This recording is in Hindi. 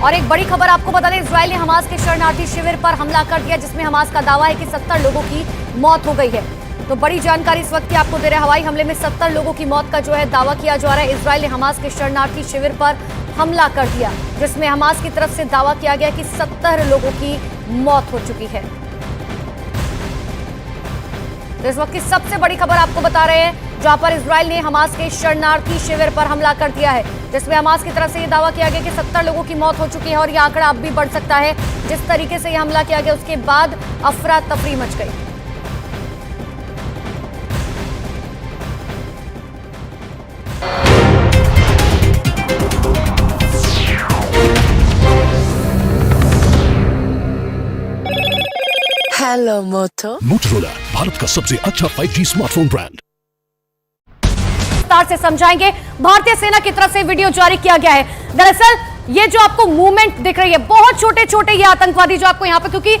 और एक बड़ी खबर आपको बता दें, इजरायल ने हमास के शरणार्थी शिविर पर हमला कर दिया, जिसमें हमास का दावा है कि 70 लोगों की मौत हो गई है। तो बड़ी जानकारी इस वक्त की आपको दे रहे हैं। हवाई हमले में 70 लोगों की मौत का जो है दावा किया जा रहा है। इजरायल ने हमास के शरणार्थी शिविर पर हमला कर दिया, जिसमें हमास की तरफ से दावा किया गया कि 70 लोगों की मौत हो चुकी है। तो इस वक्त की सबसे बड़ी खबर आपको बता रहे हैं, जहां पर इजरायल ने हमास के शरणार्थी शिविर पर हमला कर दिया है, जिसमें हमास की तरफ से यह दावा किया गया कि 70 लोगों की मौत हो चुकी है और यह आंकड़ा अब भी बढ़ सकता है। जिस तरीके से यह हमला किया गया उसके बाद अफरा तफरी मच गई। हेलो मोटो। मोटोरोला, भारत का सबसे अच्छा 5G स्मार्टफोन ब्रांड। विस्तार से समझाएंगे। भारतीय सेना की तरफ से वीडियो जारी किया गया है। दरअसल ये जो आपको मूवमेंट दिख रही है, बहुत छोटे छोटे ये आतंकवादी जो आपको यहां पर, क्योंकि